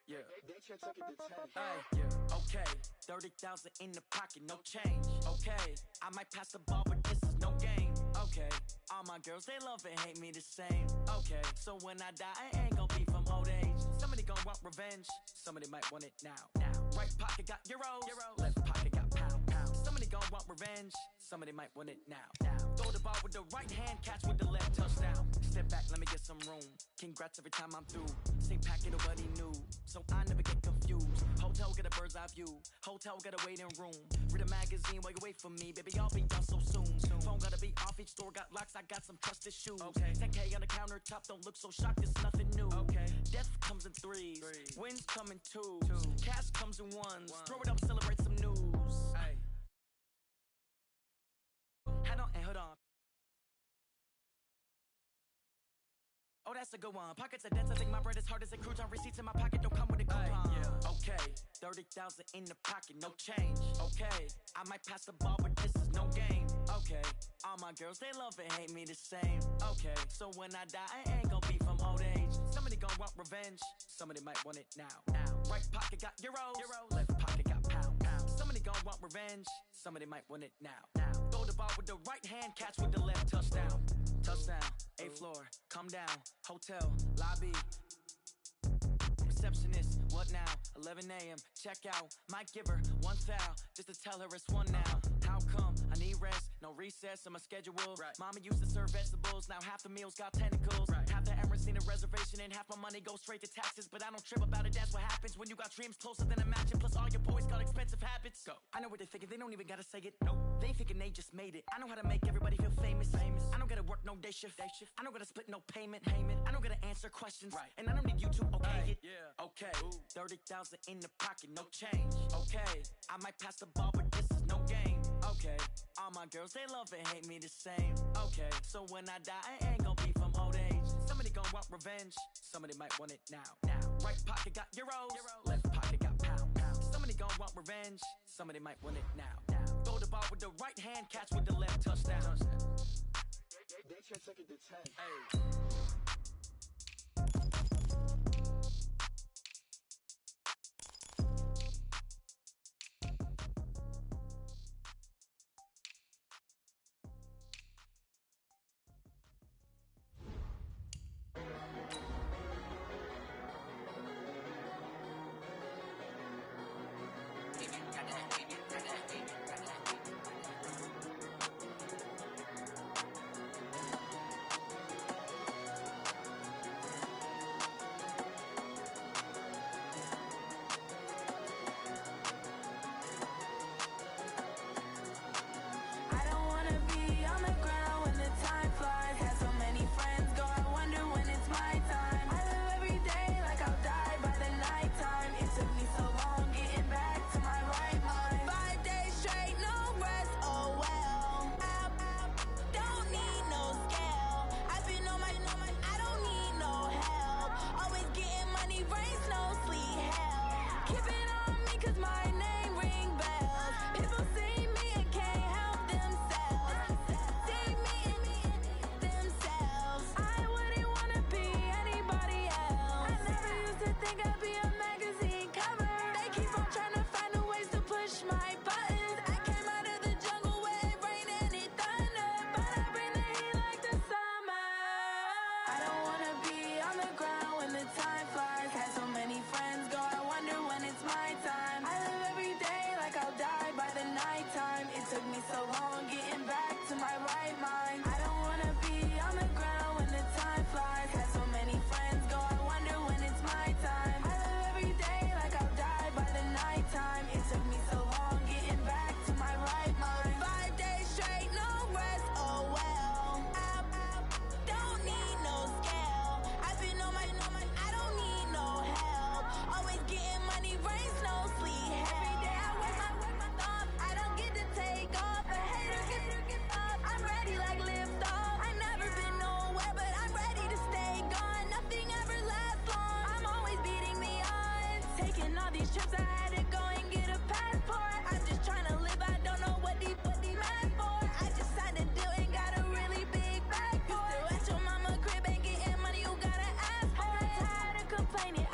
Yeah. They check it to 10. Hey, yeah. Okay, 30,000 in the pocket, no change. Okay, I might pass the ball, but this is no game. Okay, all my girls, they love and hate me the same. Okay, so when I die, I ain't gon' be from old age. Somebody gon' want revenge, somebody might want it now. Right pocket got euros, left pocket got pound. Somebody gon' want revenge, somebody might want it now. Throw the ball with the right hand, catch with the left, touchdown. Step back, let me get some room. Congrats every time I'm through. Same packet, nobody knew, so I never get confused. Hotel get a bird's eye view, hotel got a waiting room. Read a magazine while you wait for me, baby, I'll be done so soon. Phone gotta be off, each store got locks, I got some trusted shoes. Okay, 10K on the countertop, don't look so shocked, it's nothing new. Okay, death comes in threes, wins come in twos, cash comes in ones. Throw it up, celebrate some news. Hey. Head on and hood on. Oh, that's a good one. Pockets are dense, I think my bread is hard as a crouton. Receipts in my pocket don't come with a coupon. Yeah. Okay, 30,000 in the pocket, no change. Okay, I might pass the ball, but this is no game. Okay, all my girls, they love and hate me the same. Okay, so when I die, I ain't gon' be from old age. Somebody gon' want revenge, somebody might want it now. Right pocket got euros, left pocket got pound. Somebody gon' want revenge, somebody might want it now. Throw the ball with the right hand, catch with the left, touchdown. Touchdown, 8th floor, come down, hotel, lobby. Receptionist, what now? 11 a.m., check out. Might give her one foul, just to tell her it's one now. How come? I need rest, no recess in my schedule. Right. Mama used to serve vegetables, now half the meals got tentacles. Right. Half the Emirates need a reservation and half my money goes straight to taxes. But I don't trip about it, that's what happens when you got dreams closer than a mansion. Plus all your boys got expensive habits. Go. I know what they're thinking, they don't even gotta say it. Nope. They thinking they just made it. I know how to make everybody feel famous. I don't gotta work no day shift. I don't gotta split no payment. I don't gotta answer questions. Right. And I don't need you to okay it. Yeah. Okay, 30,000 in the pocket, no change. Okay, I might pass the ball, but this is no game. Okay, all my girls, they love and hate me the same. Okay, so when I die, I ain't gon' be from old age. Somebody gon' want revenge, somebody might want it now. Right pocket got euros, left pocket got pound. Somebody gon' want revenge, somebody might want it now. Throw the ball with the right hand, catch with the left, touchdown. They check it to 10. Hey.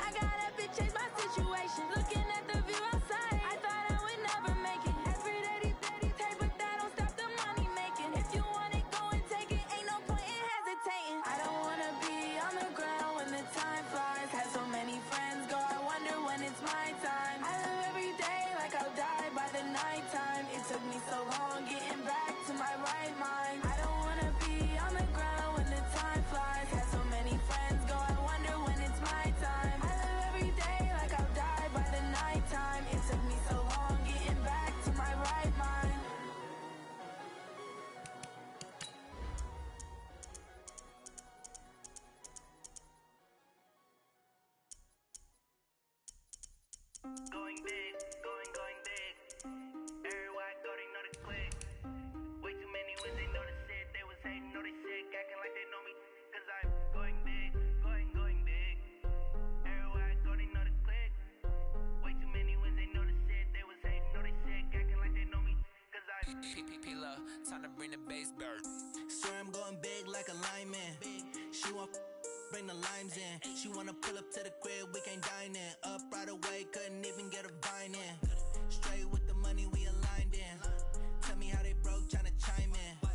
I got a bitch change my Going big, going big. Everywhere I go, they know the click. Way too many wins, they know the shit. They was hating, know they sick, acting like they know me. Cause I'm going big, going big. Everywhere I go, they know the click. Way too many wins, they know the shit. They was hating, know they sick, acting like they know me. Cause I'm P-P-P-Love, time to bring the bass back. Swear I'm going big like a lineman. She want bring the limes in. She wanna pull up to the crib, we can't dine in. Up right away, couldn't even get a vine in. Straight with the money we aligned in. Tell me how they broke, tryna chime in.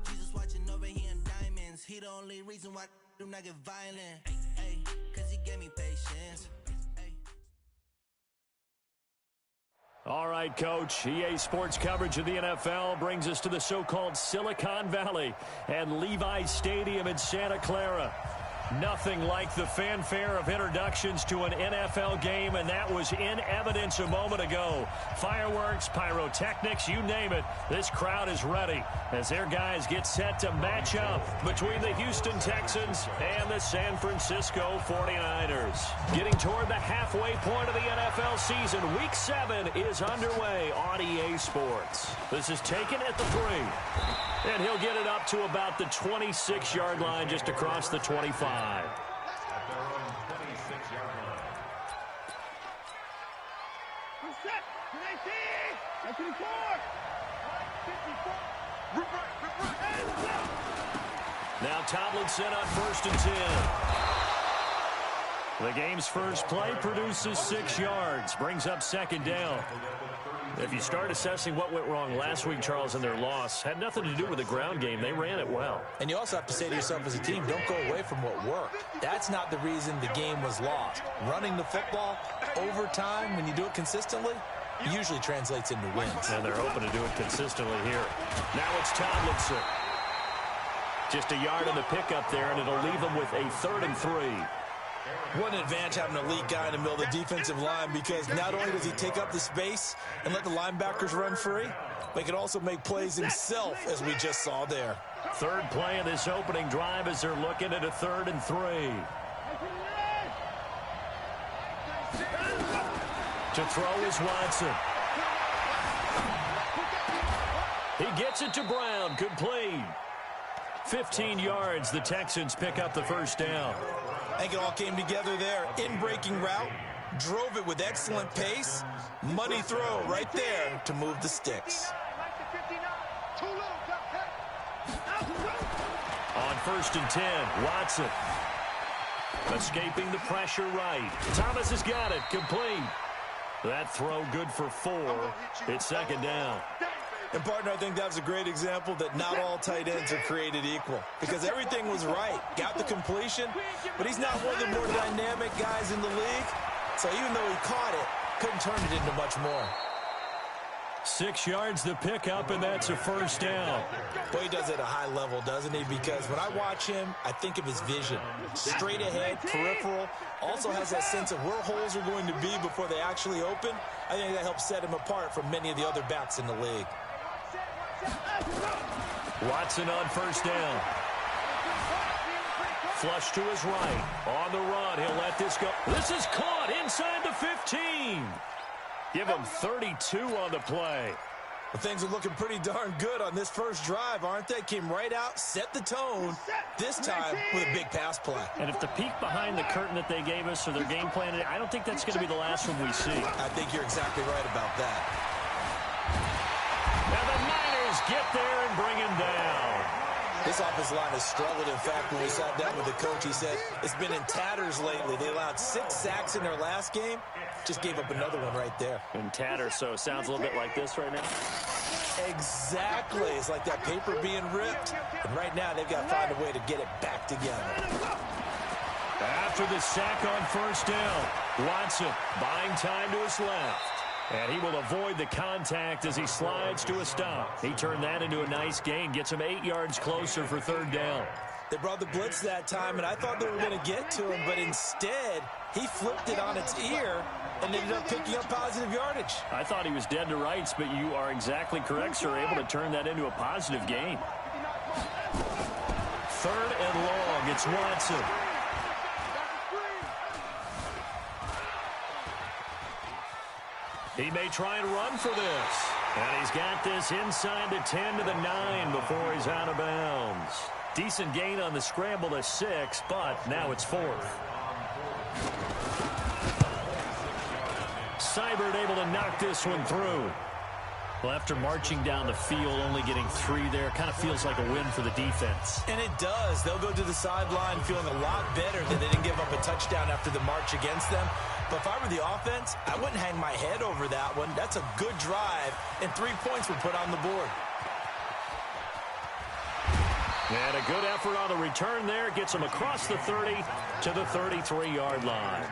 Jesus watching over here in diamonds. He the only reason why do not get violent. Ay, cause he gave me patience. All right, Coach. EA Sports coverage of the NFL brings us to the so-called Silicon Valley and Levi's Stadium in Santa Clara. Nothing like the fanfare of introductions to an NFL game, and that was in evidence a moment ago. Fireworks, pyrotechnics, you name it. This crowd is ready as their guys get set to match up between the Houston Texans and the San Francisco 49ers. Getting toward the halfway point of the NFL season, Week 7 is underway on EA Sports. This is taken at the 3. And he'll get it up to about the 26-yard line just across the 25. At their own 26-yard line. Set. 19. 54. 54. Now Tomlinson on 1st and 10. The game's first play produces 6 yards, brings up 2nd down. If you start assessing what went wrong last week, Charles, in their loss, had nothing to do with the ground game. They ran it well. And you also have to say to yourself as a team, don't go away from what worked. That's not the reason the game was lost. Running the football over time, when you do it consistently, usually translates into wins. And they're hoping to do it consistently here. Now it's Tomlinson. Just a yard in the pickup there, and it'll leave them with a 3rd and 3. What an advantage having an elite guy in the middle of the defensive line, because not only does he take up the space and let the linebackers run free, but he can also make plays himself, as we just saw there. 3rd play of this opening drive as they're looking at a 3rd and 3. To throw is Watson. He gets it to Brown, complete. 15 yards, the Texans pick up the 1st down. I think it all came together there. In-breaking route, drove it with excellent pace. Money throw right there to move the sticks. On 1st and 10, Watson. Escaping the pressure right. Thomas has got it, complete. That throw good for 4. It's 2nd down. And, partner, I think that was a great example that not all tight ends are created equal, because everything was right. Got the completion, but he's not one of the more dynamic guys in the league. So even though he caught it, couldn't turn it into much more. 6 yards the pickup, and that's a 1st down. Boy, he does it at a high level, doesn't he? Because when I watch him, I think of his vision. Straight ahead, peripheral, also has that sense of where holes are going to be before they actually open. I think that helps set him apart from many of the other backs in the league. Watson on 1st down. Flush to his right. On the run, he'll let this go. This is caught inside the 15. Give him 32 on the play. Well, things are looking pretty darn good on this first drive, aren't they? Came right out, set the tone, this time with a big pass play. And if the peek behind the curtain that they gave us or their game plan, I don't think that's going to be the last one we see. I think you're exactly right about that. Now the Niners get there and bring him down. This offensive line has struggled. In fact, when we sat down with the coach, he said it's been in tatters lately. They allowed 6 sacks in their last game. Just gave up another one right there. In tatters, so it sounds a little bit like this right now. Exactly. It's like that paper being ripped. And right now, they've got to find a way to get it back together. After the sack on 1st down, Watson buying time to his left. And he will avoid the contact as he slides to a stop. He turned that into a nice gain, gets him 8 yards closer for 3rd down. They brought the blitz that time, and I thought they were going to get to him, but instead, he flipped it on its ear and ended up picking up positive yardage. I thought he was dead to rights, but you are exactly correct, sir. Able to turn that into a positive gain. 3rd and long. It's Watson. He may try and run for this. And he's got this inside the 10 to the 9 before he's out of bounds. Decent gain on the scramble to 6, but now it's 4th. Seibert able to knock this one through. Well, after marching down the field, only getting 3 there, kind of feels like a win for the defense. And it does. They'll go to the sideline feeling a lot better that they didn't give up a touchdown after the march against them. But if I were the offense, I wouldn't hang my head over that one. That's a good drive, and 3 points were put on the board. And a good effort on the return there. Gets them across the 30 to the 33-yard line.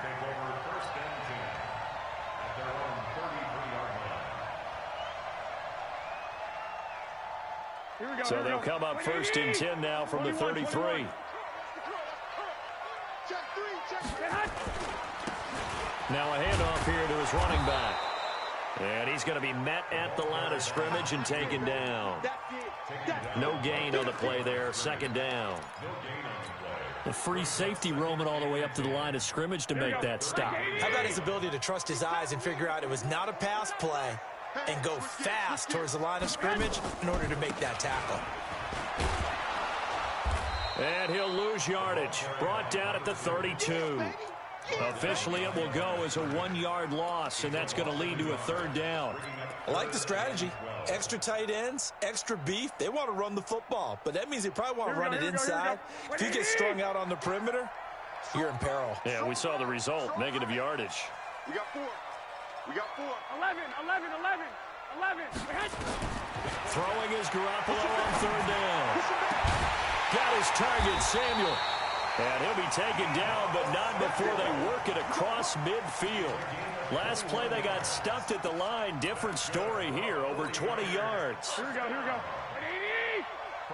So they'll come up 1st and 10 now from the 33. Now a handoff here to his running back. And he's going to be met at the line of scrimmage and taken down. No gain on the play there. 2nd down. The free safety roaming all the way up to the line of scrimmage to make that stop. How about his ability to trust his eyes and figure out it was not a pass play and go fast towards the line of scrimmage in order to make that tackle. And he'll lose yardage. Brought down at the 32. Officially, it will go as a 1-yard loss, and that's going to lead to a 3rd down. I like the strategy. Extra tight ends, extra beef. They want to run the football, but that means they probably want to run it inside. If you get strung out on the perimeter, you're in peril. Yeah, we saw the result. Negative yardage. We got 4. We got 4. 11. Throwing is Garoppolo on 3rd down. Got his target, Samuel. And he'll be taken down, but not before they work it across midfield. Last play, they got stuffed at the line. Different story here, over 20 yards. Here we go.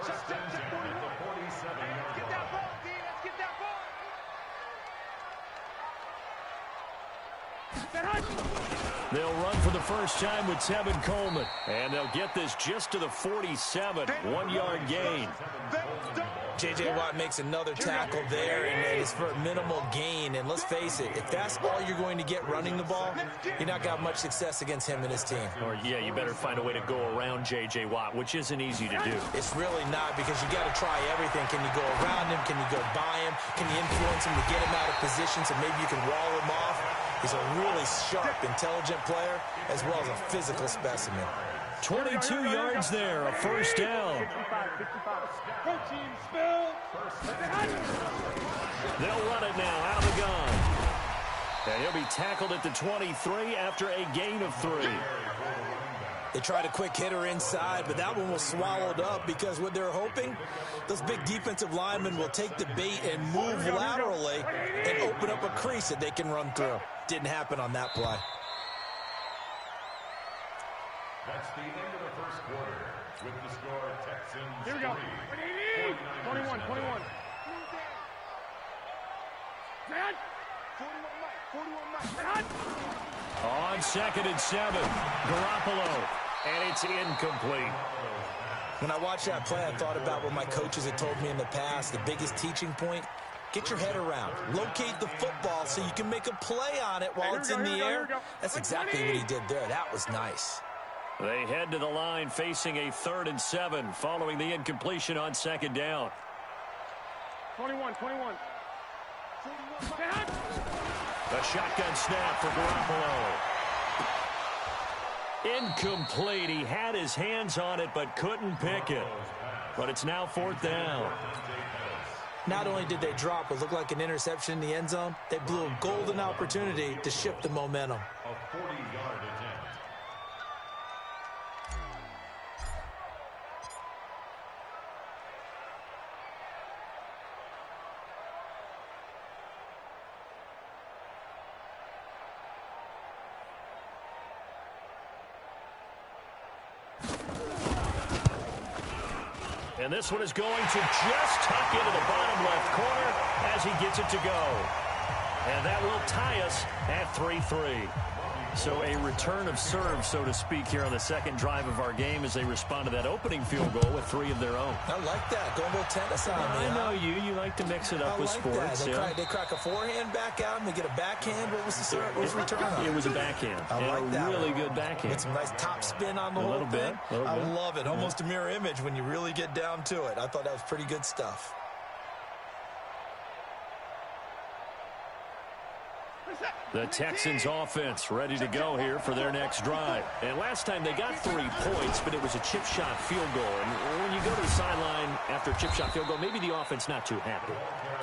Check 41. Get that ball, D. Let's get that ball. They'll run for the first time with Tevin Coleman. And they'll get this just to the 47. 1-yard gain. J.J. Watt makes another tackle there, and it's for a minimal gain. And let's face it, if that's all you're going to get running the ball, you're not going to have much success against him and his team. Or, yeah, you better find a way to go around J.J. Watt, which isn't easy to do. It's really not, because you got to try everything. Can you go around him? Can you go by him? Can you influence him to get him out of position so maybe you can wall him off? He's a really sharp, intelligent player, as well as a physical specimen. 22 yards there, a 1st down. They'll run it now out of the gun. And he'll be tackled at the 23 after a gain of 3. They tried a quick hitter inside, but that one was swallowed up because what they're hoping, those big defensive linemen will take the bait and move laterally and open up a crease that they can run through. Didn't happen on that play. That's the end of the 1st quarter. With the score, Texans 3. Here we go. 21. 41 Mike. On 2nd and 7, Garoppolo, and it's incomplete. When I watched that play, I thought about what my coaches had told me in the past. The biggest teaching point, get your head around. Locate the football so you can make a play on it while it's in the air. That's exactly what he did there. That was nice. They head to the line facing a 3rd and 7 following the incompletion on 2nd down. 21. A shotgun snap for Garoppolo. Incomplete. He had his hands on it but couldn't pick it. But it's now 4th down. Not only did they drop what looked like an interception in the end zone, they blew a golden opportunity to shift the momentum. A 40-yard attempt. And this one is going to just tuck into the bottom left corner as he gets it to go. And that will tie us at 3-3. So a return of serve, so to speak, here on the second drive of our game as they respond to that opening field goal with 3 of their own. I like that. Going to go tennis on me. I know you. You like to mix it up with sports. They crack a forehand back out and they get a backhand. What was the serve? What was the return on? It was a backhand. I like that. Really good backhand. Get some nice top spin on the whole thing. I love it. Almost a mirror image when you really get down to it. I thought that was pretty good stuff. The Texans offense ready to go here for their next drive. And last time they got 3 points, but it was a chip shot field goal. And when you go to the sideline after a chip shot field goal, maybe the offense not too happy.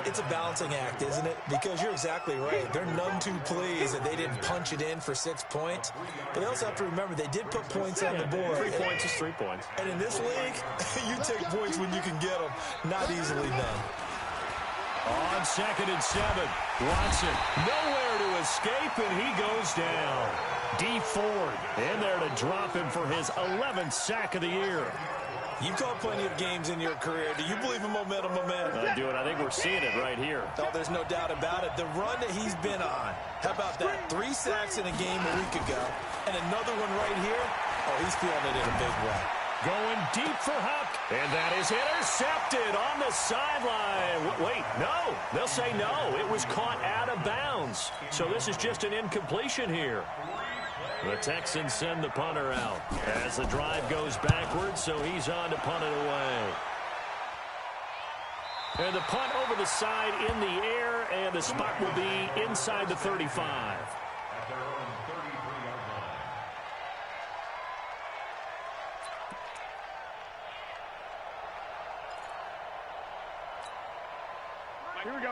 It's a balancing act, isn't it? Because you're exactly right. They're none too pleased that they didn't punch it in for 6 points. But they also have to remember they did put points on the board. 3 points is 3 points. And in this league, you take points when you can get them. Not easily done. On 2nd and 7, Watson nowhere to escape, and he goes down. D. Ford in there to drop him for his 11th sack of the year. You've called plenty of games in your career. Do you believe in momentum, my man? I do, and I think we're seeing it right here. Oh, there's no doubt about it. The run that he's been on. How about that? 3 sacks in a game a week ago, and another one right here. Oh, he's feeling it in a big way. Going deep for Huck, and that is intercepted on the sideline. Wait, no. They'll say no. It was caught out of bounds. So this is just an incompletion here. The Texans send the punter out as the drive goes backwards, so he's on to punt it away. And the punt over the side in the air, and the spot will be inside the 35.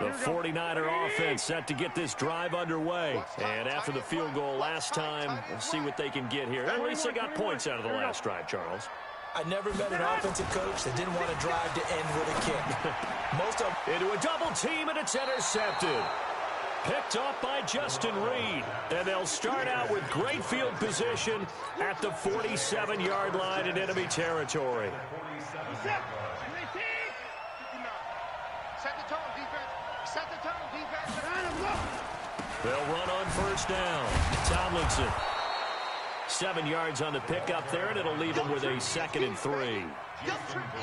The 49er offense set to get this drive underway. And after the field goal last time, we'll see what they can get here. At least they got points out of the last drive, Charles. I never met an offensive coach that didn't want to drive to end with a kick. Most of into a double team, and it's intercepted. Picked up by Justin Reed. And they'll start out with great field position at the 47-yard line in enemy territory. Set the tone, defense. Set the tone, defense. They'll run on first down. Tomlinson. 7 yards on the pickup there, and it'll leave them with a 2nd and 3.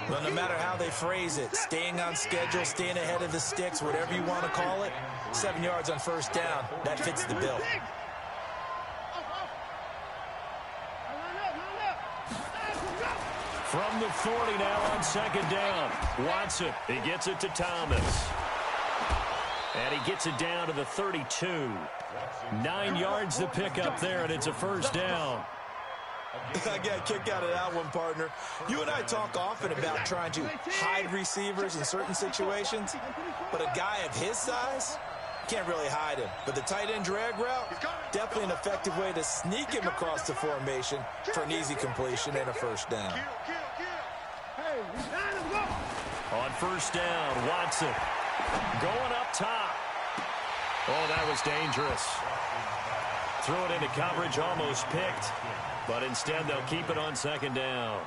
Well, no matter how they phrase it, staying on schedule, staying ahead of the sticks, whatever you want to call it, 7 yards on first down, that fits the bill. From the 40 now on 2nd down. Watson, he gets it to Thomas. And he gets it down to the 32. 9 yards to pick up there, and it's a first down. I got a kick out of that one, partner. You and I talk often about trying to hide receivers in certain situations, but a guy of his size can't really hide him. But the tight end drag route, definitely an effective way to sneak him across the formation for an easy completion and a first down. On first down, Watson going up top. Oh, that was dangerous. Threw it into coverage, almost picked. But instead, they'll keep it on 2nd down.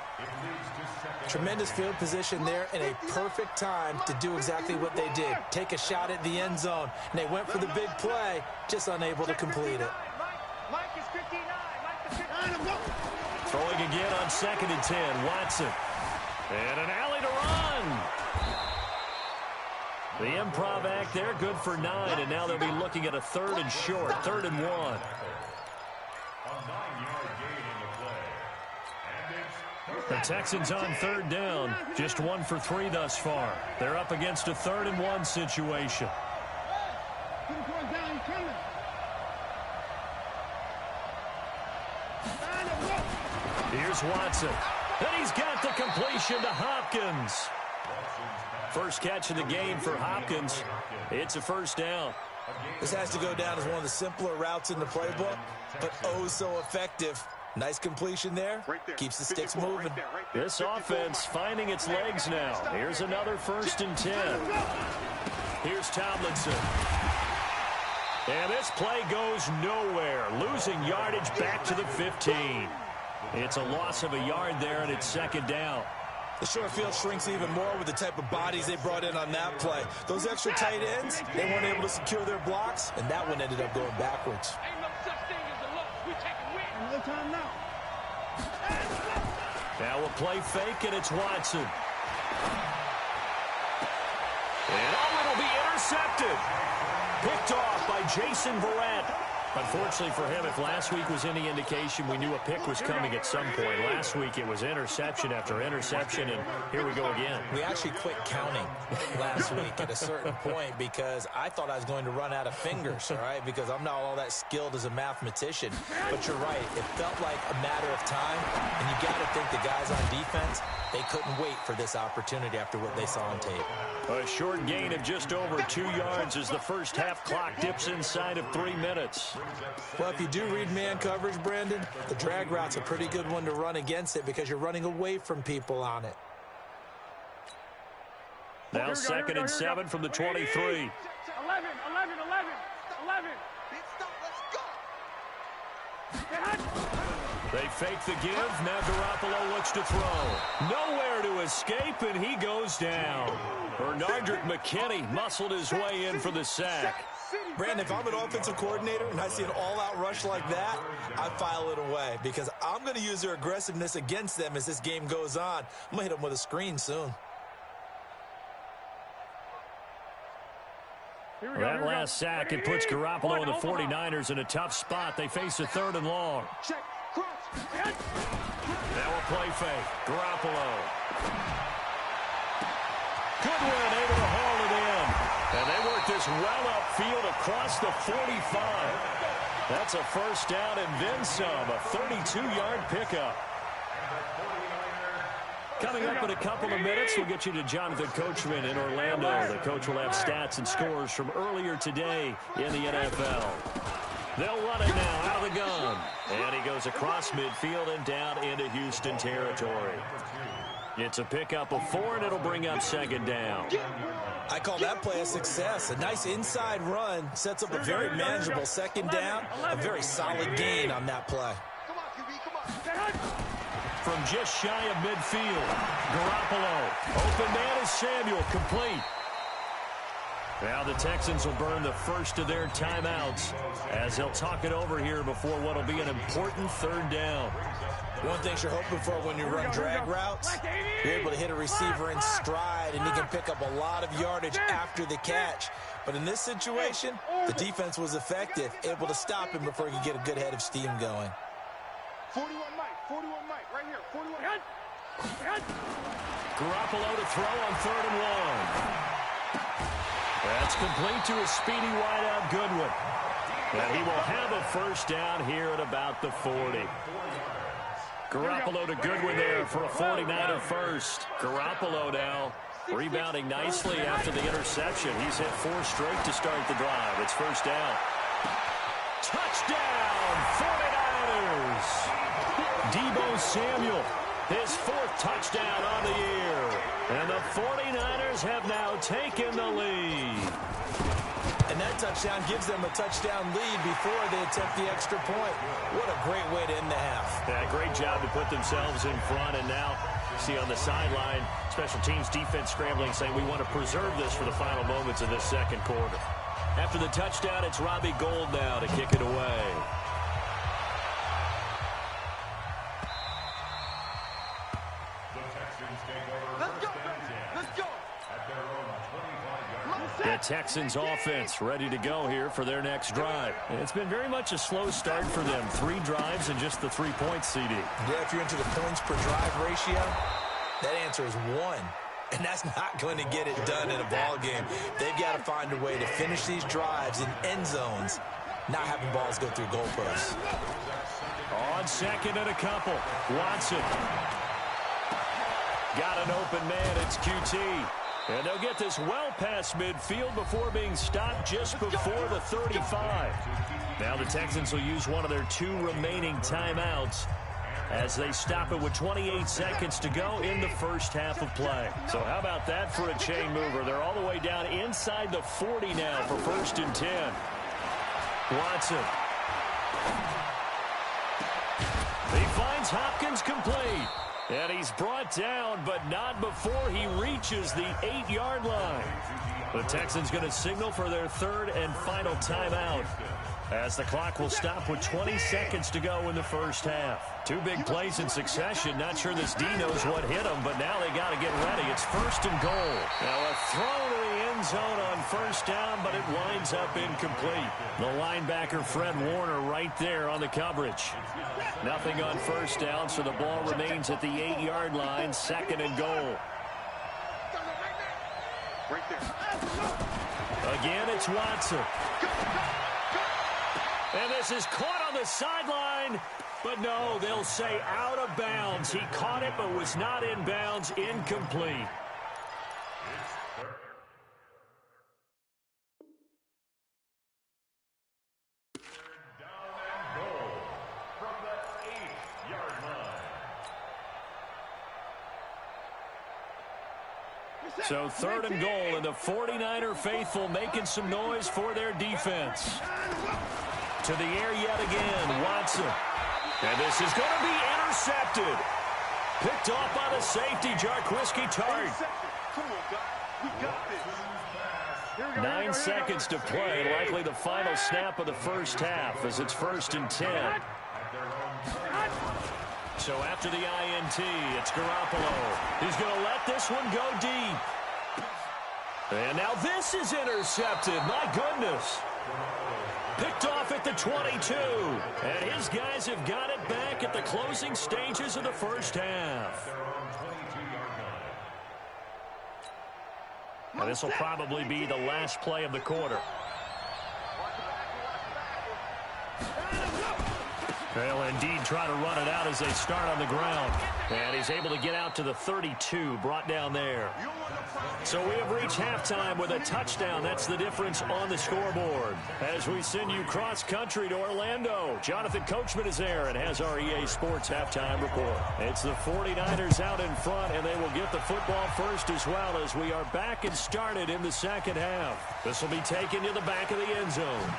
Tremendous field position there and a perfect time to do exactly what they did. Take a shot at the end zone. And they went for the big play, just unable to complete it. Throwing again on 2nd and 10, Watson. And an alley to run. The improv act there, good for 9, and now they'll be looking at a 3rd and short, 3rd and 1. A 9-yard gain in the play. The Texans on 3rd down, just 1 for 3 thus far. They're up against a 3rd and 1 situation. Here's Watson. And he's got the completion to Hopkins. First catch of the game for Hopkins. It's a first down. This has to go down as one of the simpler routes in the playbook, but oh so effective. Nice completion there. Keeps the sticks moving. This offense finding its legs now. Here's another 1st and 10. Here's Tomlinson. And this play goes nowhere. Losing yardage back to the 15. It's a loss of a yard there, and it's 2nd down. The short field shrinks even more with the type of bodies they brought in on that play. Those extra tight ends, they weren't able to secure their blocks, and that one ended up going backwards. Another time now. Now we'll play fake, and it's Watson. And it'll be intercepted. Picked off by Jason Verrett. Unfortunately for him, if last week was any indication, we knew a pick was coming at some point. Last week it was interception after interception, and here we go again. We actually quit counting last week at a certain point because I thought I was going to run out of fingers, all right, because I'm not all that skilled as a mathematician. But you're right. It felt like a matter of time, and you got to think the guys on defense, they couldn't wait for this opportunity after what they saw on tape. A short gain of just over 2 yards as the first half clock dips inside of 3 minutes. Well, if you do read man coverage, Brandon, the drag route's a pretty good one to run against it because you're running away from people on it. Now 2nd and 7 from the 23. 11. They fake the give. Now Garoppolo looks to throw. Nowhere to escape, and he goes down. Bernardrick McKinney muscled his way in for the sack. Brandon, if I'm an offensive coordinator and I see an all-out rush like that, I file it away because I'm going to use their aggressiveness against them as this game goes on. I'm going to hit them with a screen soon. That last sack, it puts Garoppolo and the 49ers in a tough spot. They face a 3rd and long. Now a play fake. Garoppolo. Goodwin able to haul it in. And they work this well upfield across the 45. That's a first down and then some. A 32-yard pickup. Coming up in a couple of minutes, we'll get you to Jonathan Coachman in Orlando. The coach will have stats and scores from earlier today in the NFL. They'll run it now out of the gun. And he goes across midfield and down into Houston territory. It's a pickup of 4, and it'll bring up 2nd down. I call that play a success. A nice inside run sets up a very manageable 2nd down. A very solid gain on that play. From just shy of midfield, Garoppolo. Open man is Samuel, complete. Now the Texans will burn the first of their timeouts as they'll talk it over here before what will be an important 3rd down. One thing you're hoping for when you run drag routes, you're able to hit a receiver in stride, and he can pick up a lot of yardage after the catch. But in this situation, the defense was effective, able to stop him before he could get a good head of steam going. 41 Mike, right here, 41. Garoppolo to throw on 3rd and 1. That's complete to a speedy wideout Goodwin. And he will have a first down here at about the 40. Garoppolo to Goodwin there for a 49er first. Garoppolo now rebounding nicely after the interception. He's hit 4 straight to start the drive. It's first down. Touchdown, 49ers! Deebo Samuel, his 4th touchdown on the year. And the 49ers have now taken the lead. And that touchdown gives them a touchdown lead before they attempt the extra point. What a great way to end the half. Yeah, great job to put themselves in front. And now, see on the sideline, special teams defense scrambling, saying we want to preserve this for the final moments of this 2nd quarter. After the touchdown, it's Robbie Gould now to kick it away. The Texans offense ready to go here for their next drive. It's been very much a slow start for them. 3 drives and just the 3 points, CD. Yeah, if you're into the points per drive ratio, that answer is 1. And that's not going to get it done in a ball game. They've got to find a way to finish these drives in end zones, not having balls go through goalposts. On 2nd and a couple, Watson. Got an open man, it's QT. And they'll get this well past midfield before being stopped just before the 35. Now the Texans will use one of their 2 remaining timeouts as they stop it with 28 seconds to go in the first half of play. So how about that for a chain mover? They're all the way down inside the 40 now for 1st and 10. Watson. He finds Hopkins complete. And he's brought down, but not before he reaches the 8-yard line. The Texans going to signal for their 3rd and final timeout. as the clock will stop with 20 seconds to go in the first half. Two big plays in succession. Not sure this D knows what hit him, but now they got to get ready. It's first and goal. Now a throw to the end zone on first down, but it winds up incomplete. The linebacker, Fred Warner, right there on the coverage. Nothing on first down, so the ball remains at the 8-yard line, second and goal. Right there. Again, it's Watson. And this is caught on the sideline, but no, they'll say out of bounds. He caught it, but was not in bounds, incomplete. So third and goal, and the 49er faithful making some noise for their defense. To the air yet again, Watson. And this is going to be intercepted. Picked off by the safety, Jarquiski Tart. Come on, guys. We got this. 9 seconds to play, likely the final snap of the first half as it's first and 10. So after the INT, it's Garoppolo. He's going to let this one go deep. And now this is intercepted. My goodness. Picked off at the 22. And his guys have got it back at the closing stages of the first half. And this will probably be the last play of the quarter. They'll indeed try to run it out as they start on the ground. And he's able to get out to the 32, brought down there. So we have reached halftime with a touchdown. That's the difference on the scoreboard. As we send you cross-country to Orlando, Jonathan Coachman is there and has our EA Sports halftime report. It's the 49ers out in front, and they will get the football first as well as we are back and started in the second half. This will be taken to the back of the end zone.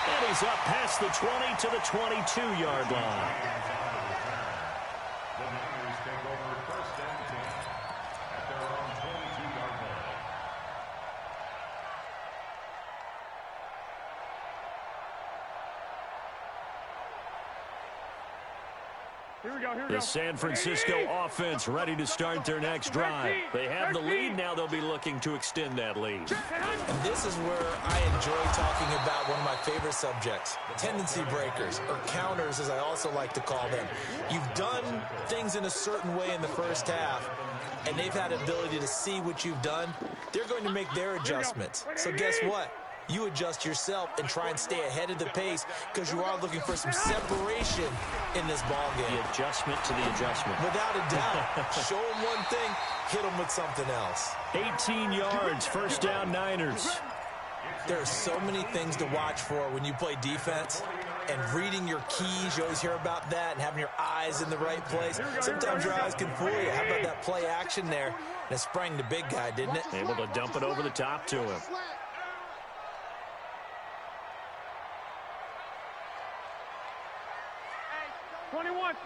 And he's up past the 20 to the 22-yard line. The Niners take over first and 10 at their own 22-yard line. Here we go. The San Francisco offense ready to start their next drive. They have the lead. Now they'll be looking to extend that lead. And this is where I enjoy talking about one of my favorite subjects, tendency breakers, or counters as I also like to call them. You've done things in a certain way in the first half, and they've had the ability to see what you've done. They're going to make their adjustments. So guess what? You adjust yourself and try and stay ahead of the pace because you are looking for some separation in this ball game. The adjustment to the adjustment. Without a doubt. Show them one thing, hit them with something else. 18 yards, first down Niners. There are so many things to watch for when you play defense. And reading your keys, you always hear about that, and having your eyes in the right place. Sometimes your eyes can fool you. How about that play action there? And it sprang the big guy, didn't it? Able to dump it over the top to him. Hey,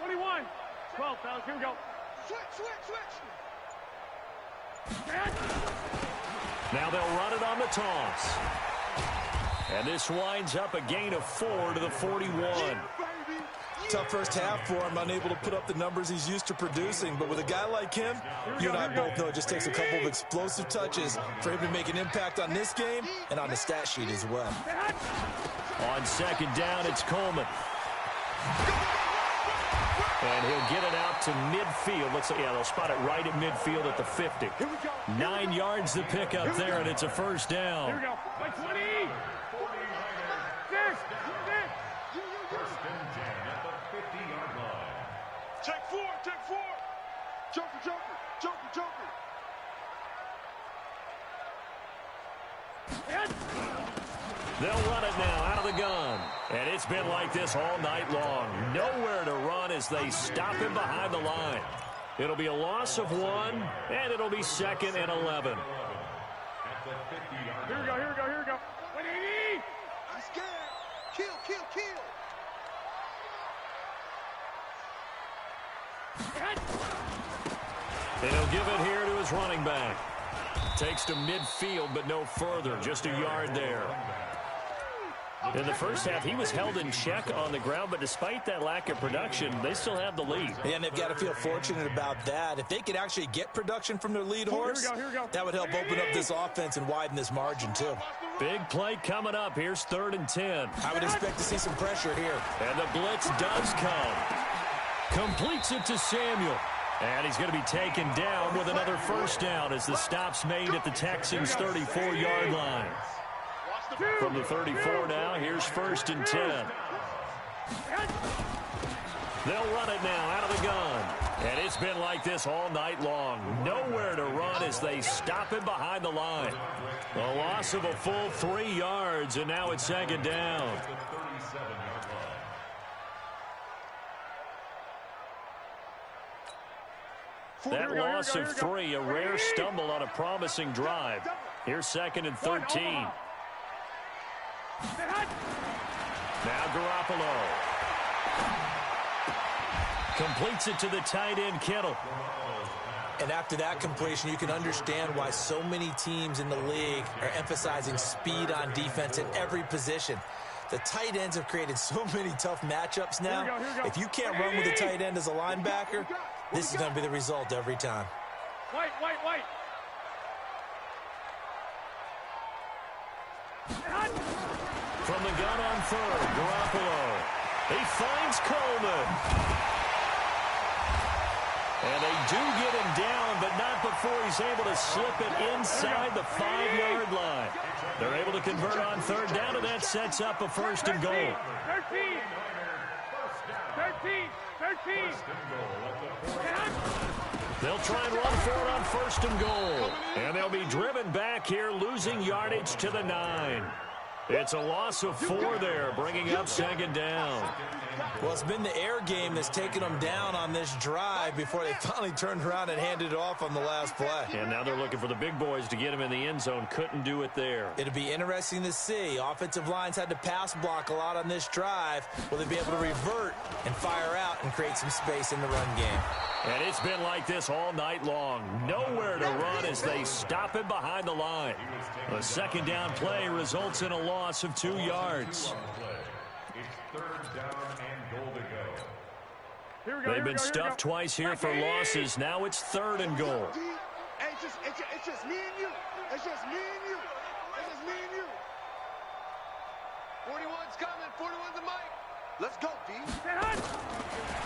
21. 12, fellas. Here we go. Switch. Now they'll run it on the toss. And this winds up a gain of 4 to the 41. Tough first half for him, unable to put up the numbers he's used to producing. But with a guy like him, you and I both know it just takes a couple of explosive touches for him to make an impact on this game and on the stat sheet as well. On second down, it's Coleman. And he'll get it out to midfield. Looks like, they'll spot it right at midfield at the 50. 9 yards to pick up there, and it's a first down. Here we go. By 20. First and 10 at the 50-yard line. Take four. Joker. They'll run it now out of the gun. And it's been like this all night long. Nowhere to run as they stop him behind the line. It'll be a loss of 1, and it'll be second and 11. At the 50-yard Here we go. 180. I'm scared. Kill. And he'll give it here to his running back. Takes to midfield, but no further. Just a yard there. In the first half, he was held in check on the ground, but despite that lack of production, they still have the lead. And they've got to feel fortunate about that. If they could actually get production from their lead horse, that would help open up this offense and widen this margin, too. Big play coming up. Here's 3rd and 10. I would expect to see some pressure here. And the blitz does come. Completes it to Samuel. And he's going to be taken down with another first down as the stop's made at the Texans' 34-yard line. From the 34 now, here's 1st and 10. They'll run it now out of the gun. And it's been like this all night long. Nowhere to run as they stop him behind the line. A loss of a full 3 yards, and now it's 2nd down. That loss of 3, a rare stumble on a promising drive. Here's 2nd and 13. Now Garoppolo completes it to the tight end, Kittle. And after that completion, you can understand why so many teams in the league are emphasizing speed on defense at every position. The tight ends have created so many tough matchups now. If you can't run with a tight end as a linebacker, this is going to be the result every time. White. From the gun on 3rd, Garoppolo. He finds Coleman. And they do get him down, but not before he's able to slip it inside the 5-yard line. They're able to convert on 3rd down, and that sets up a 1st and goal. 13. They'll try and run for it on 1st and goal. And they'll be driven back here, losing yardage to the 9. It's a loss of 4 there, bringing up 2nd down. Well, it's been the air game that's taken them down on this drive before they finally turned around and handed it off on the last play. And now they're looking for the big boys to get him in the end zone. Couldn't do it there. It'll be interesting to see. Offensive lines had to pass block a lot on this drive. Will they be able to revert and fire out and create some space in the run game? And it's been like this all night long. Nowhere to run as they stop him behind the line. A 2nd down play results in a loss of 2 yards. They've been stuffed twice here for losses. Now it's 3rd and goal. It's just me and you. It's just me and you. 41's coming. 41's the mic. Let's go, D.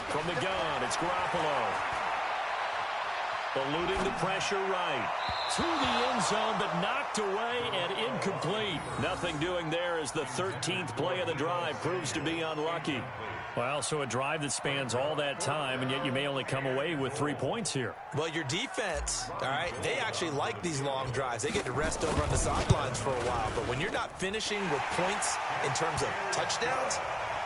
From the gun, it's Garoppolo. Eluding the pressure right. To the end zone, but knocked away and incomplete. Nothing doing there as the 13th play of the drive proves to be unlucky. Well, so a drive that spans all that time, and yet you may only come away with 3 points here. Well, your defense, all right, they actually like these long drives. They get to rest over on the sidelines for a while. But when you're not finishing with points in terms of touchdowns,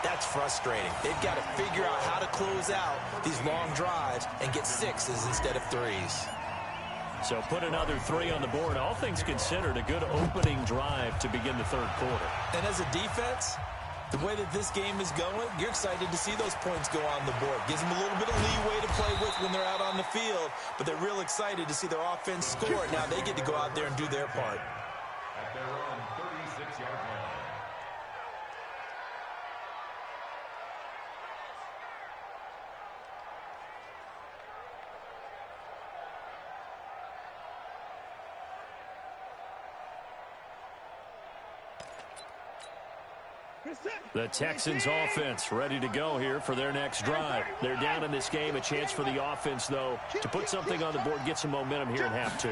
that's frustrating. They've got to figure out how to close out these long drives and get 6s instead of 3s. So put another 3 on the board. All things considered, a good opening drive to begin the 3rd quarter. And as a defense, the way that this game is going, you're excited to see those points go on the board. Gives them a little bit of leeway to play with when they're out on the field, but they're real excited to see their offense score. Now they get to go out there and do their part. At their own 36-yard line. The Texans offense ready to go here for their next drive. They're down in this game. A chance for the offense, though, to put something on the board, get some momentum here in half 2.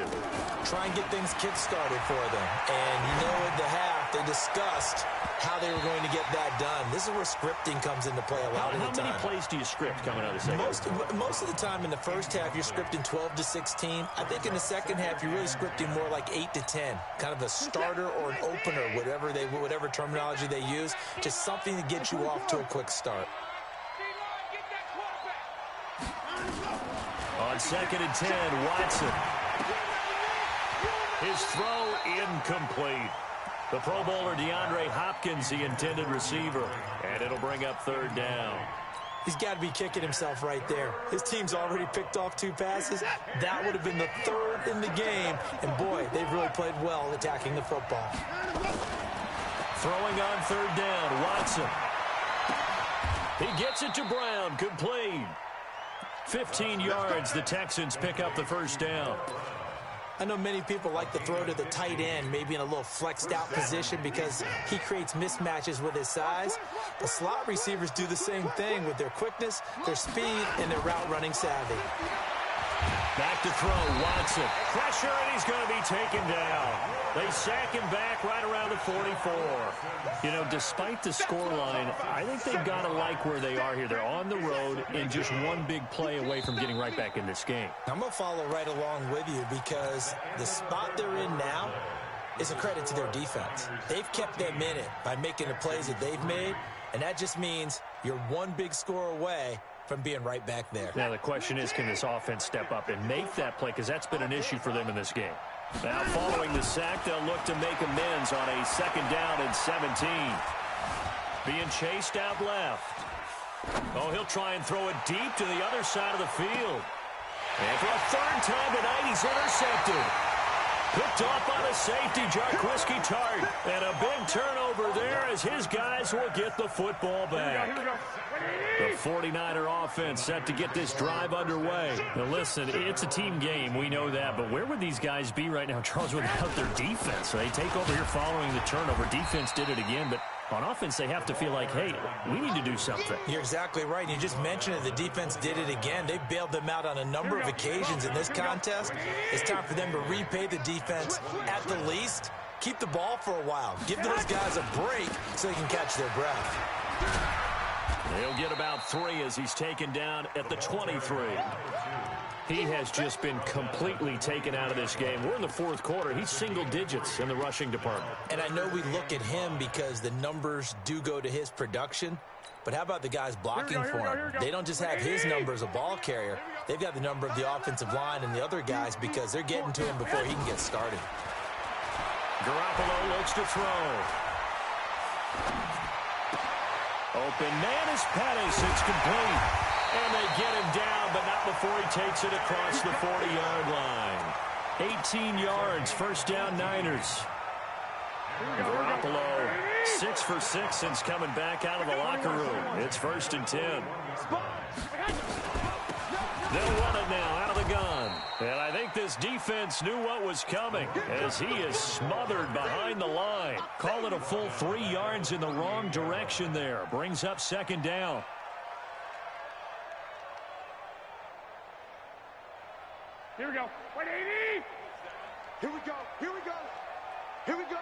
Try and get things kick-started for them. And you know at the half, they discussed how they were going to get that done. This is where scripting comes into play a lot of the time. How many plays do you script coming out of the second half? Most of the time in the first half, you're scripting 12 to 16. I think in the second half, you're really scripting more like 8 to 10. Kind of a starter or an opener, whatever terminology they use. Just something to get you off to a quick start. On 2nd and 10, Watson. His throw incomplete. The Pro Bowler DeAndre Hopkins, the intended receiver. And it'll bring up 3rd down. He's got to be kicking himself right there. His team's already picked off 2 passes. That would have been the 3rd in the game. And, boy, they've really played well attacking the football. Throwing on third down, Watson. He gets it to Brown, complete. 15 yards, the Texans pick up the first down. I know many people like to throw to the tight end, maybe in a little flexed out position because he creates mismatches with his size. The slot receivers do the same thing with their quickness, their speed, and their route running savvy. Back to throw, Watson. Pressure, and he's going to be taken down. They sack him back right around the 44. You know, despite the scoreline, I think they've got to like where they are here. They're on the road and just one big play away from getting right back in this game. I'm going to follow right along with you because the spot they're in now is a credit to their defense. They've kept them in it by making the plays that they've made, and that just means you're one big score away from being right back there. Now the question is, can this offense step up and make that play? Because that's been an issue for them in this game. Now following the sack, they'll look to make amends on a second down and 17. Being chased out left. Oh, he'll try and throw it deep to the other side of the field. And for a third time tonight, he's intercepted. Picked off by the safety, Jarquiski Tart. And a big turnover there as his guys will get the football back. The 49er offense set to get this drive underway. Now listen, it's a team game, we know that, but where would these guys be right now, Charles, without their defense? So they take over here following the turnover. Defense did it again, but on offense they have to feel like, hey, we need to do something. You're exactly right. You just mentioned it. The defense did it again. They bailed them out on a number of occasions in this contest. It's time for them to repay the defense at the least. Keep the ball for a while. Give those guys a break so they can catch their breath. He'll get about 3 as he's taken down at the 23. He has just been completely taken out of this game. We're in the fourth quarter. He's single digits in the rushing department. And I know we look at him because the numbers do go to his production, but how about the guys blocking for him? They don't just have his number as a ball carrier. They've got the number of the offensive line and the other guys because they're getting to him before he can get started. Garoppolo looks to throw. Open man is Pettis. It's complete. And they get him down, but not before he takes it across the 40-yard line. 18 yards, first down Niners. Garoppolo, 6 for 6 since coming back out of the locker room. It's 1st and 10. They'll run it now out of the gun. And I think this defense knew what was coming as he is smothered behind the line. Call it a full 3 yards in the wrong direction there. Brings up second down. Here we go. 180. Here we go. Here we go. Here we go.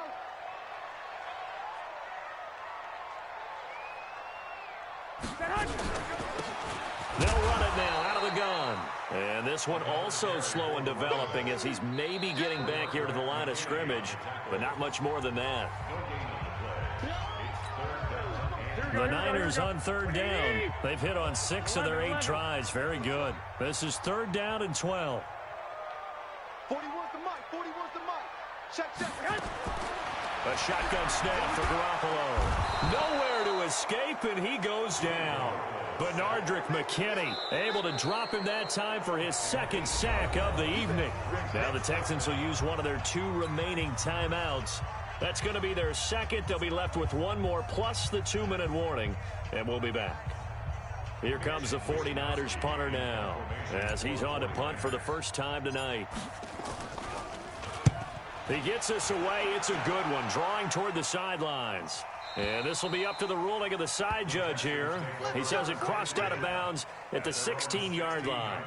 They'll run it now out of the gun. And this one also slow and developing as he's maybe getting back here to the line of scrimmage, but not much more than that. The Niners on third down. They've hit on 6 of their 8 tries. Very good. This is 3rd down and 12. 41's the mic. 41's the mic. Check. A shotgun snap for Garoppolo. Nowhere to escape, and he goes down. Benardrick McKinney able to drop him that time for his 2nd sack of the evening. Now the Texans will use one of their 2 remaining timeouts. That's going to be their 2nd. They'll be left with 1 more plus the 2-minute warning, and we'll be back. Here comes the 49ers punter now as he's on to punt for the first time tonight. He gets this away. It's a good one, drawing toward the sidelines. And this will be up to the ruling of the side judge here. He says it crossed out of bounds at the 16-yard line.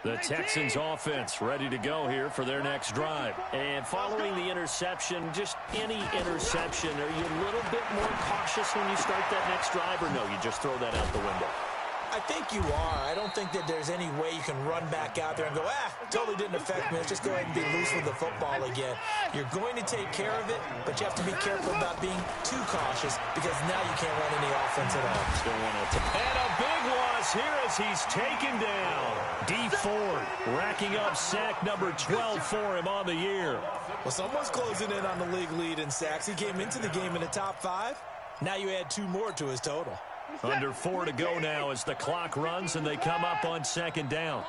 The Texans offense ready to go here for their next drive. And following the interception, just any interception, are you a little bit more cautious when you start that next drive, or no, you just throw that out the window? I think you are. I don't think that there's any way you can run back out there and go, totally didn't affect me. Let's just go ahead and be loose with the football again. You're going to take care of it, but you have to be careful about being too cautious because now you can't run any offense at all. Still want to. And a big loss here as he's taken down. D Ford racking up sack number 12 for him on the year. Well, someone's closing in on the league lead in sacks. He came into the game in the top 5. Now you add 2 more to his total. Under 4 to go now as the clock runs and they come up on 2nd down.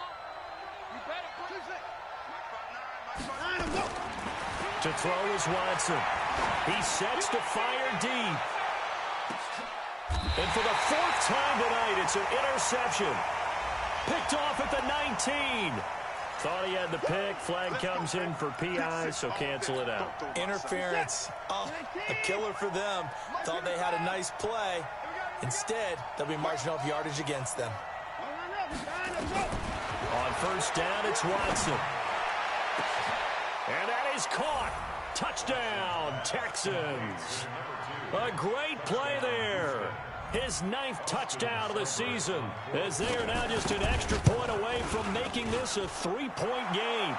To throw is Watson. He sets to fire deep. And for the 4th time tonight, it's an interception. Picked off at the 19. Thought he had the pick. Flag comes in for PI, so cancel it out. Interference. Oh, a killer for them. Thought they had a nice play. Instead, they'll be marching off yardage against them. On first down, it's Watson. And that is caught. Touchdown, Texans. A great play there. His 9th touchdown of the season, as they are now just an extra point away from making this a 3-point game.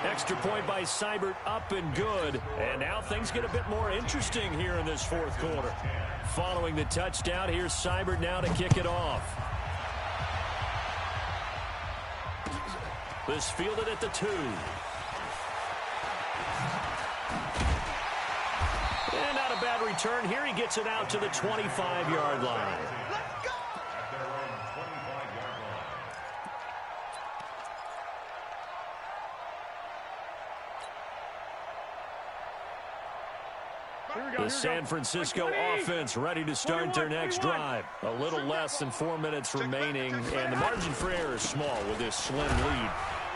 Extra point by Seibert, up and good. And now things get a bit more interesting here in this 4th quarter. Following the touchdown, here's Seibert now to kick it off. This fielded at the 2. And not a bad return here. He gets it out to the 25-yard line. Let's go! At their own 25-yard line. The San Francisco offense ready to start their next drive. A little less than 4 minutes remaining, and the margin for error is small with this slim lead.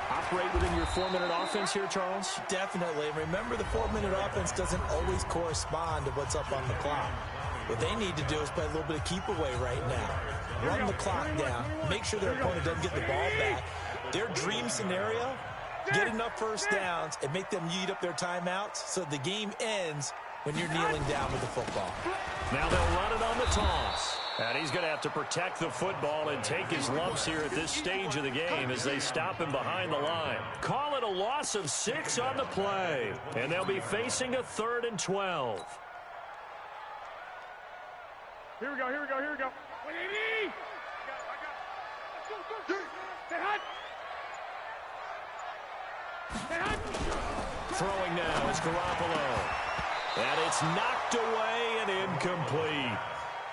Operate within your 4-minute offense here, Charles? Definitely. And remember, the 4-minute offense doesn't always correspond to what's up on the clock. What they need to do is play a little bit of keep away right now. Run the clock down. Make sure their opponent doesn't get the ball back. Their dream scenario, get enough first downs and make them eat up their timeouts so the game ends when you're kneeling down with the football. Now they'll run it on the toss. And he's going to have to protect the football and take his lumps here at this stage of the game as they stop him behind the line. Call it a loss of 6 on the play. And they'll be facing a 3rd and 12. Here we go. Wait, AD! Stay hot! Throwing now is Garoppolo. And it's knocked away and incomplete.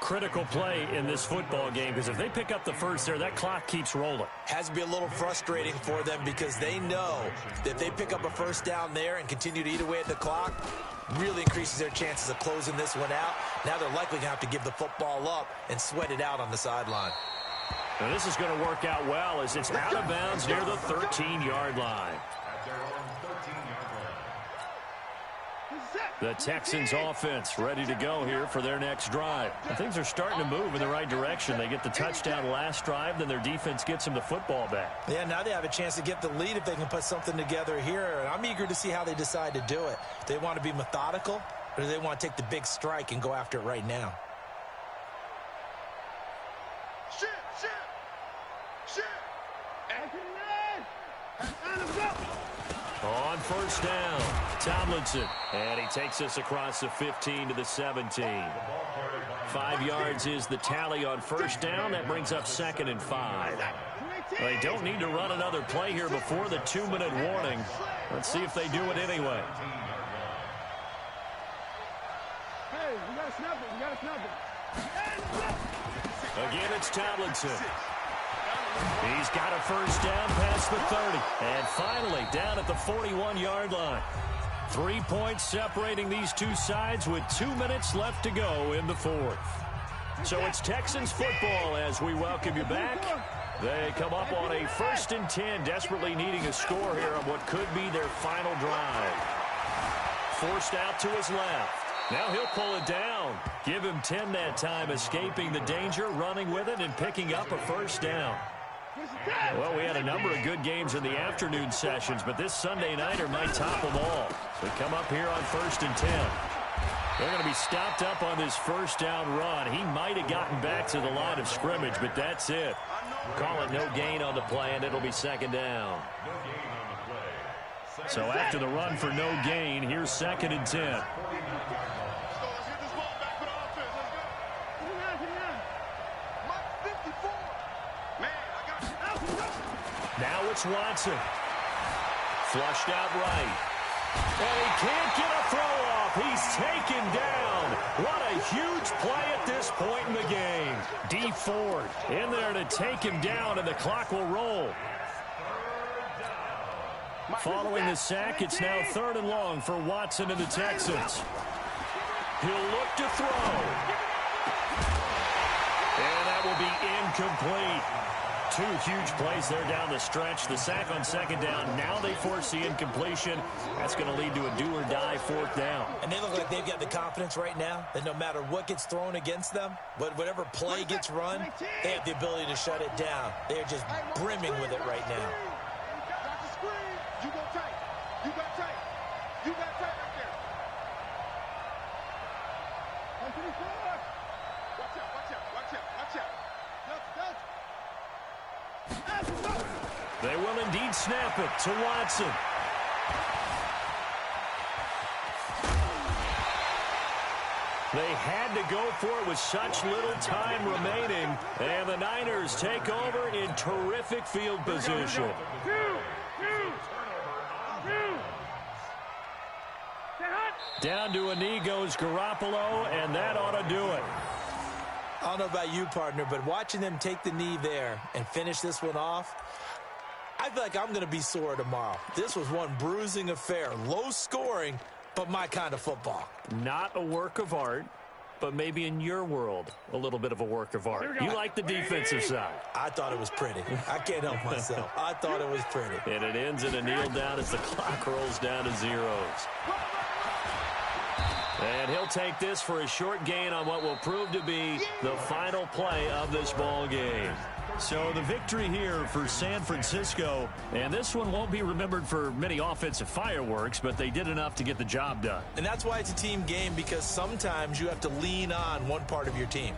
Critical play in this football game, because if they pick up the first there, that clock keeps rolling. Has to be a little frustrating for them because they know that if they pick up a first down there and continue to eat away at the clock, really increases their chances of closing this one out. Now they're likely going to have to give the football up and sweat it out on the sideline. Now this is going to work out well as it's out of bounds near the 13-yard line. At their own 13-yard line. The Texans offense ready to go here for their next drive. And things are starting to move in the right direction. They get the touchdown last drive, then their defense gets them the football back. Yeah, now they have a chance to get the lead if they can put something together here. And I'm eager to see how they decide to do it. Do they want to be methodical, or do they want to take the big strike and go after it right now? On first down, Tomlinson. And he takes us across the 15 to the 17. 5 yards is the tally on first down. That brings up 2nd and 5. They don't need to run another play here before the 2-minute warning. Let's see if they do it anyway. Hey, we gotta snap it. Again, it's Tomlinson. He's got a first down past the 30. And finally, down at the 41-yard line. 3 points separating these two sides with 2 minutes left to go in the 4th. So it's Texans football as we welcome you back. They come up on a 1st and 10, desperately needing a score here on what could be their final drive. Forced out to his left. Now he'll pull it down. Give him 10 that time, escaping the danger, running with it, and picking up a first down. Well, we had a number of good games in the afternoon sessions, but this Sunday nighter might top them all. We come up here on 1st and 10. They're going to be stopped up on this first down run. He might have gotten back to the line of scrimmage, but that's it. Call it no gain on the play, and it'll be 2nd down. So after the run for no gain, here's 2nd and 10. Now it's Watson. Flushed out right. And he can't get a throw off. He's taken down. What a huge play at this point in the game. D. Ford in there to take him down, and the clock will roll. Following the sack, it's now 3rd and long for Watson and the Texans. He'll look to throw. And that will be incomplete. 2 huge plays there down the stretch. The sack on 2nd down. Now they force the incompletion. That's going to lead to a do-or-die 4th down. And they look like they've got the confidence right now that no matter what gets thrown against them, whatever play gets run, they have the ability to shut it down. They're just brimming with it right now. You got tight. You got tight. You got tight right there. Watch out, watch out, watch out, watch out. They will indeed snap it to Watson. They had to go for it with such little time remaining, and the Niners take over in terrific field position. Down to a knee goes Garoppolo, and that ought to do it. I don't know about you, partner, but watching them take the knee there and finish this one off, I feel like I'm going to be sore tomorrow. This was one bruising affair. Low scoring, but my kind of football. Not a work of art, but maybe in your world, a little bit of a work of art. You like the defensive side. I thought it was pretty. I can't help myself. I thought it was pretty. And it ends in a kneel down as the clock rolls down to zeros. And he'll take this for a short gain on what will prove to be the final play of this ball game. So the victory here for San Francisco, and this one won't be remembered for many offensive fireworks, but they did enough to get the job done. And that's why it's a team game, because sometimes you have to lean on one part of your team.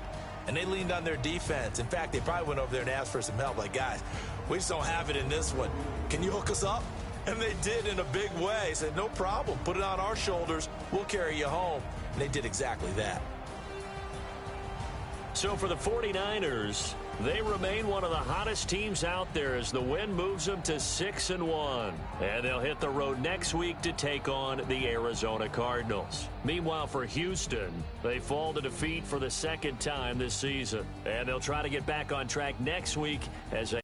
And they leaned on their defense. In fact, they probably went over there and asked for some help. Like, guys, we just don't have it in this one. Can you hook us up? And they did in a big way. Said, no problem. Put it on our shoulders. We'll carry you home. And they did exactly that. So for the 49ers, they remain one of the hottest teams out there as the win moves them to 6-1. And they'll hit the road next week to take on the Arizona Cardinals. Meanwhile, for Houston, they fall to defeat for the 2nd time this season. And they'll try to get back on track next week as they